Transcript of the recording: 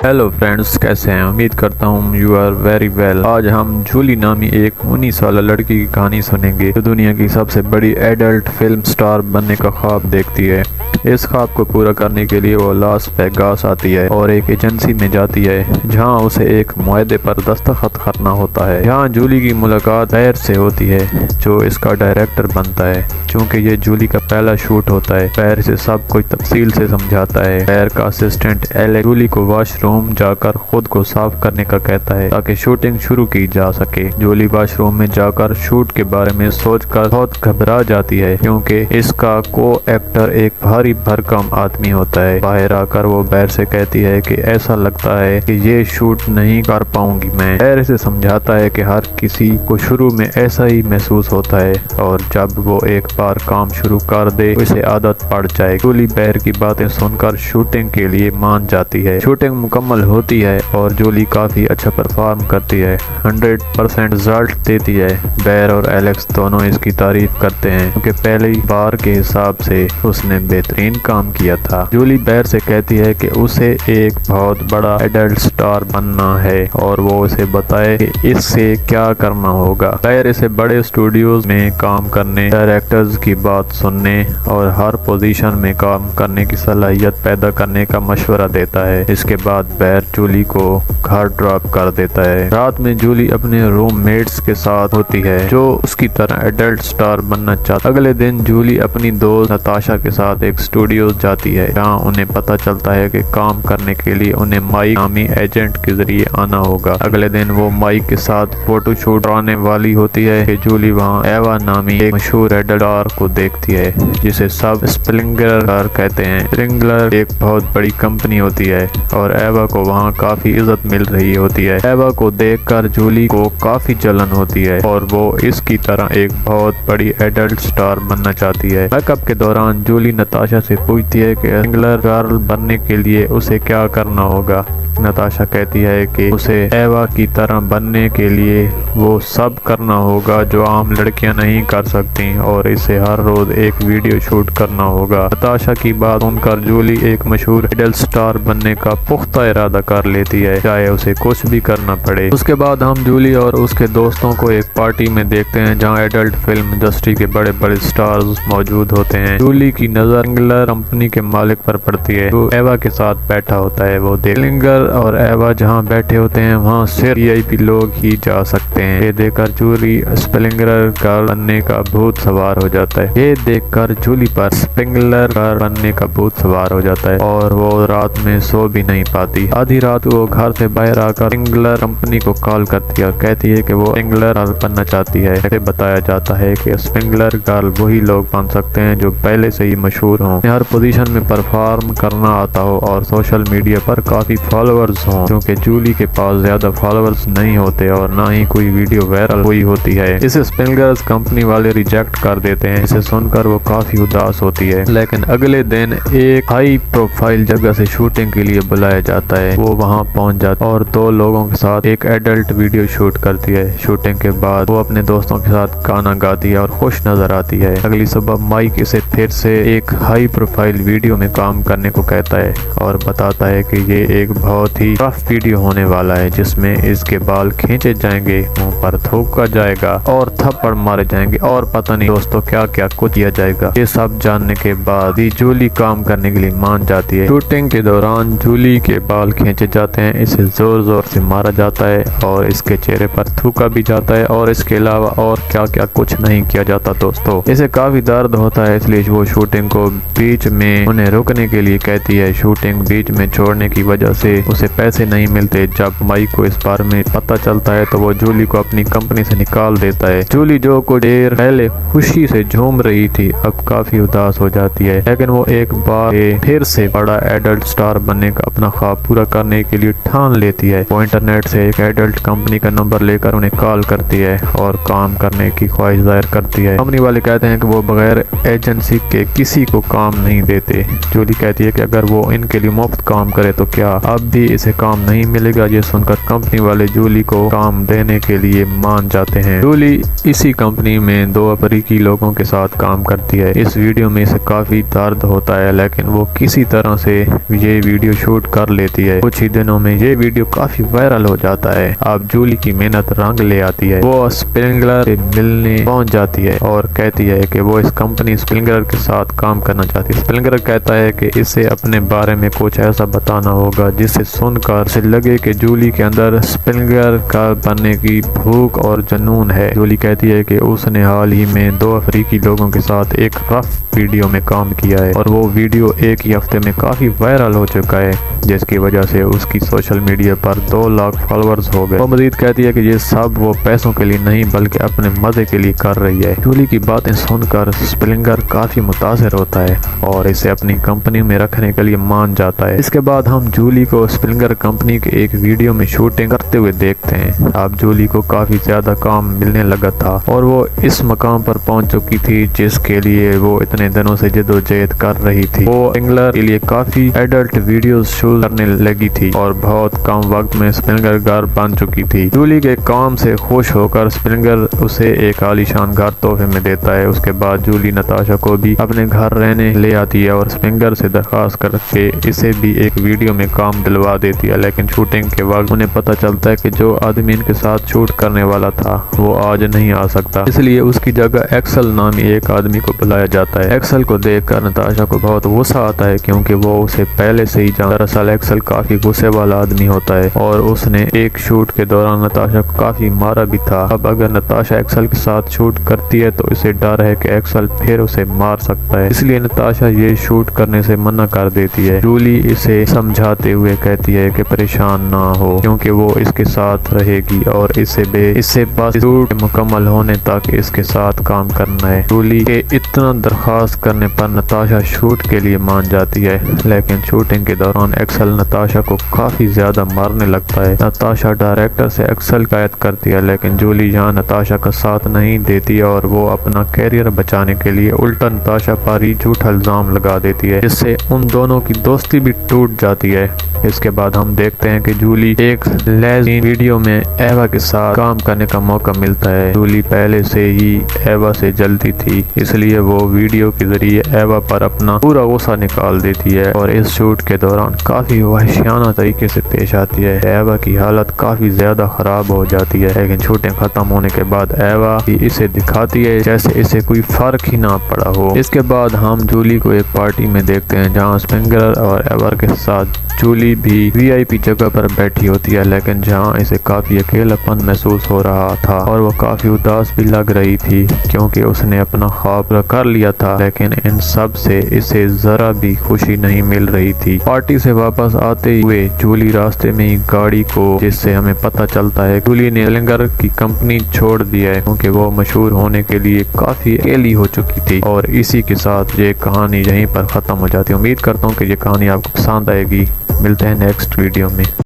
Hello friends, कैसे हैं? उम्मीद करता हूँ यू आर वेरी वेल। आज हम जूली नामी एक 19 साल लड़की की कहानी सुनेंगे जो दुनिया की सबसे बड़ी एडल्ट फिल्म स्टार बनने का ख्वाब देखती है। इस ख्वाब को पूरा करने के लिए वो लास वेगास आती है और एक एजेंसी में जाती है जहाँ उसे एक मुआहदे पर दस्तखत करना होता है। यहाँ जूली की मुलाकात बैर से होती है जो इसका डायरेक्टर बनता है। चूँकि ये जूली का पहला शूट होता है, बैर से सब कुछ तफसील से समझाता है। बैर का असिस्टेंट एलेक्स जूली को वॉशरूम जाकर खुद को साफ करने का कहता है ताकि शूटिंग शुरू की जा सके। जूली वॉशरूम में जाकर शूट के बारे में सोचकर बहुत घबरा जाती है क्योंकि इसका को एक्टर एक भारी भरकम आदमी होता है। बाहर आकर वो बैर से कहती है कि ऐसा लगता है कि ये शूट नहीं कर पाऊंगी मैं। बैर से समझाता है कि हर किसी को शुरू में ऐसा ही महसूस होता है और जब वो एक बार काम शुरू कर दे उसे आदत पड़ जाए। जूली बैर की बातें सुनकर शूटिंग के लिए मान जाती है। शूटिंग मुकम्मल होती है और जूली काफी अच्छा परफॉर्म करती है, 100% रिजल्ट देती है। बैर और एलेक्स दोनों इसकी तारीफ करते हैं क्योंकि पहली बार के हिसाब से उसने बेहतरीन काम किया था। जूली बैर से कहती है कि उसे एक बहुत बड़ा एडल्ट स्टार बनना है और वो उसे बताए कि इससे क्या करना होगा। बैर इसे बड़े स्टूडियोज में काम करने, डायरेक्टर्स की बात सुनने और हर पोजीशन में काम करने की सलाहियत पैदा करने का मशवरा देता है। इसके बाद बैर जूली को घर ड्रॉप कर देता है। रात में जूली अपने रूममेट्स के साथ होती है जो उसकी तरह एडल्ट स्टार बनना चाहता। अगले दिन जूली अपनी दोस्त नताशा के साथ एक स्टूडियो जाती है जहाँ उन्हें पता चलता है कि काम करने के लिए उन्हें माइक नामी एजेंट के जरिए आना होगा। अगले दिन वो माइक के साथ फोटो शूट कराने वाली होती है कि जूली वहाँ एवा नामी एक मशहूर एडल्ट स्टार को देखती है जिसे सब स्प्रिंगलर कहते हैं। स्प्रिंगलर एक बहुत बड़ी कंपनी होती है और एवा को वहाँ काफी इज्जत मिल रही होती है। एवा को देखकर जूली को काफी जलन होती है और वो इसकी तरह एक बहुत बड़ी एडल्ट स्टार बनना चाहती है। मेकअप के दौरान जूली नताशा से पूछती है कि सिंगलर गर्ल बनने के लिए उसे क्या करना होगा। नताशा कहती है कि उसे एवा की तरह बनने के लिए वो सब करना होगा जो आम लड़कियां नहीं कर सकती और इसे हर रोज एक वीडियो शूट करना होगा। नताशा की बात सुनकर जूली एक मशहूर एडल्ट स्टार बनने का पुख्ता इरादा कर लेती है, चाहे उसे कुछ भी करना पड़े। उसके बाद हम जूली और उसके दोस्तों को एक पार्टी में देखते हैं जहाँ एडल्ट फिल्म इंडस्ट्री के बड़े बड़े स्टार्स मौजूद होते हैं। जूली की नजर सिंगलर कंपनी के मालिक पर पड़ती है जो एवा के साथ बैठा होता है। वो सिंगलर और एवा जहाँ बैठे होते हैं वहाँ सिर्फ वीआईपी लोग ही जा सकते हैं। ये देखकर जूली स्प्रिंगलर गर्ल बनने का भूत सवार हो जाता है। ये देखकर जूली पर स्प्रिंगलर गर्ल बनने का भूत सवार हो जाता है और वो रात में सो भी नहीं पाती। आधी रात वो घर से बाहर आकर स्प्रिंगलर कंपनी को कॉल करती है, कहती है कि वो स्प्रिंगलर गर्ल बनना चाहती है। ऐसे बताया जाता है कि स्प्रिंगलर गर्ल वही लोग बन सकते हैं जो पहले से ही मशहूर हों, हर पोजीशन में परफॉर्म करना आता हो और सोशल मीडिया पर काफी फॉलोअर्स हों। क्योंकि जूली के पास ज्यादा फॉलोअर्स नहीं होते और ना ही कोई वीडियो वायरल हुई होती है, इसे स्प्रिंगलर कंपनी वाले रिजेक्ट कर देते हैं। इसे सुनकर वो काफी उदास होती है। लेकिन अगले दिन एक हाई प्रोफाइल जगह से शूटिंग के लिए बुलाया जाता है। वो वहाँ पहुँच जाता है और दो लोगों के साथ एक एडल्ट वीडियो शूट करती है। शूटिंग के बाद वो अपने दोस्तों के साथ गाना गाती है और खुश नजर आती है। अगली सुबह माइक इसे फिर से एक हाई प्रोफाइल वीडियो में काम करने को कहता है और बताता है कि ये एक बहुत ही टफ वीडियो होने वाला है जिसमें इसके बाल खींचे जाएंगे, मुंह पर थूका जाएगा और थप्पड़ मारे जाएंगे और पता नहीं दोस्तों क्या क्या कुछ किया जाएगा। ये सब जानने के बाद ही जूली काम करने के लिए मान जाती है। शूटिंग के दौरान जूली के बाल खींचे जाते हैं, इसे जोर जोर से मारा जाता है और इसके चेहरे पर थूका भी जाता है और इसके अलावा और क्या क्या कुछ नहीं किया जाता दोस्तों। इसे काफी दर्द होता है इसलिए वो शूटिंग को बीच में उन्हें रोकने के लिए कहती है। शूटिंग बीच में छोड़ने की वजह से उसे पैसे नहीं मिलते। जब माइक को इस बारे में पता चलता है तो वो जूली को अपनी कंपनी से निकाल देता है। जूली जो कुछ देर पहले खुशी से झूम रही थी अब काफी उदास हो जाती है, लेकिन वो एक बार फिर से बड़ा एडल्ट स्टार बनने का अपना ख्वाब पूरा करने के लिए ठान लेती है। वो इंटरनेट से एक एडल्ट कंपनी का नंबर लेकर उन्हें कॉल करती है और काम करने की ख्वाहिश जाहिर करती है। कंपनी वाले कहते हैं कि वो बगैर एजेंसी के किसी को काम नहीं देते। जूली कहती है कि अगर वो इनके लिए मुफ्त काम करे तो क्या। अब भी भी इसे काम नहीं मिलेगा। ये सुनकर कंपनी वाले जूली को काम देने के लिए मान जाते हैं। जूली इसी कंपनी में 2 अफ्रीकी लोगों के साथ काम करती है। इस वीडियो में इसे काफी दर्द होता है, लेकिन वो किसी तरह से ये वीडियो शूट कर लेती है। कुछ ही दिनों में ये वीडियो काफी वायरल हो जाता है। अब जूली की मेहनत रंग ले आती है। वो स्प्रिंगलर से मिलने पहुंच जाती है और कहती है कि वो इस कंपनी स्प्रिंगलर के साथ काम करना चाहती है। स्प्रिंगलर कहता है कि इसे अपने बारे में कुछ ऐसा बताना होगा जिसे सुनकर उसे लगे कि जूली के अंदर स्प्रिंगलर का बनने की भूख और जुनून है। जूली कहती है कि उसने हाल ही में 2 अफ्रीकी लोगों के साथ एक रफ वीडियो में काम किया है और वो वीडियो एक ही हफ्ते में काफी वायरल हो चुका है, जिसकी वजह से उसकी सोशल मीडिया पर 2 लाख फॉलोअर्स हो गए। वो मजीद कहती है कि ये सब वो पैसों के लिए नहीं बल्कि अपने मजे के लिए कर रही है। जूली की बातें सुनकर स्प्रिंगर काफी मुतासिर होता है और इसे अपनी कंपनी में रखने के लिए मान जाता है। इसके बाद हम जूली को स्प्रिंगर कंपनी के एक वीडियो में शूटिंग करते हुए देखते हैं। अब जूली को काफी ज्यादा काम मिलने लगा था और वो इस मकाम पर पहुंच चुकी थी जिसके लिए वो इतने दिनों से जद्दोजहद कर रही थी। वो स्प्रिंगर के लिए काफी एडल्ट वीडियोस शूट करने लगी थी और बहुत कम वक्त में स्प्रिंगर घर बन चुकी थी। जूली के काम से खुश होकर स्प्रिंगर उसे एक आलीशान घर तोहफे में देता है। उसके बाद जूली नताशा को भी अपने घर रहने ले आती है और स्प्रिंगर से दरखास्त करके इसे भी एक वीडियो में काम दिलवा देती है। लेकिन शूटिंग के वक्त उन्हें पता चलता है कि जो आदमी इनके साथ शूट करने वाला था वो आज नहीं आ सकता, इसलिए उसकी जगह एक्सल नामी एक आदमी को बुलाया जाता है। एक्सल को देखकर नताशा को बहुत गुस्सा आता है क्योंकि वो उसे पहले से ही जानता। दरअसल एक्सल काफी गुस्से वाला आदमी होता है और उसने एक शूट के दौरान नताशा को काफी मारा भी था। अब अगर नताशा एक्सल के साथ शूट करती है तो इसे डर है कि एक्सल फिर उसे मार सकता है, इसलिए नताशा ये शूट करने से मना कर देती है। जूली इसे समझाते हुए कहती है कि परेशान ना हो क्योंकि वो इसके साथ रहेगी और इससे बस शूट मुकम्मल होने तक इसके साथ काम करना है। जूली के इतना दरखास्त करने पर नताशा शूट के लिए मान जाती है, लेकिन शूटिंग के दौरान एक्सल नताशा को काफी ज्यादा मारने लगता है। नताशा डायरेक्टर से एक्सल कैद करती है, लेकिन जूली यहाँ नताशा का साथ नहीं देती और वो अपना कैरियर बचाने के लिए उल्टा नताशा पर ही झूठा इल्जाम लगा देती है, जिससे उन दोनों की दोस्ती भी टूट जाती है। इसके बाद हम देखते हैं कि जूली एक लेज़ वीडियो में एवा के साथ काम करने का मौका मिलता है। जूली पहले से ही एवा से जलती थी, इसलिए वो वीडियो के जरिए एवा पर अपना पूरा गुस्सा निकाल देती है और इस शूट के दौरान काफी वहशियाना तरीके से पेश आती है। एवा की हालत काफी ज्यादा खराब हो जाती है, लेकिन शूटिंग खत्म होने के बाद एवा भी इसे दिखाती है जैसे इसे कोई फर्क ही ना पड़ा हो। इसके बाद हम जूली को एक पार्टी में देखते हैं जहाँ स्प्रिंगर और एवर के साथ जूली भी वीआईपी जगह पर बैठी होती है, लेकिन जहाँ इसे काफी अकेलापन महसूस हो रहा था और वो काफी उदास भी लग रही थी क्योंकि उसने अपना ख्वाब पूरा कर लिया था, लेकिन इन सब से इसे जरा भी खुशी नहीं मिल रही थी। पार्टी से वापस आते हुए जूली रास्ते में ही गाड़ी को, जिससे हमें पता चलता है जूली ने स्प्रिंगर की कंपनी छोड़ दिया है क्योंकि वो मशहूर होने के लिए काफी अकेली हो चुकी थी। और इसी के साथ ये कहानी यहीं पर खत्म हो जाती है। उम्मीद करता हूँ कि ये कहानी आपको पसंद आएगी। मिलते हैं नेक्स्ट वीडियो में।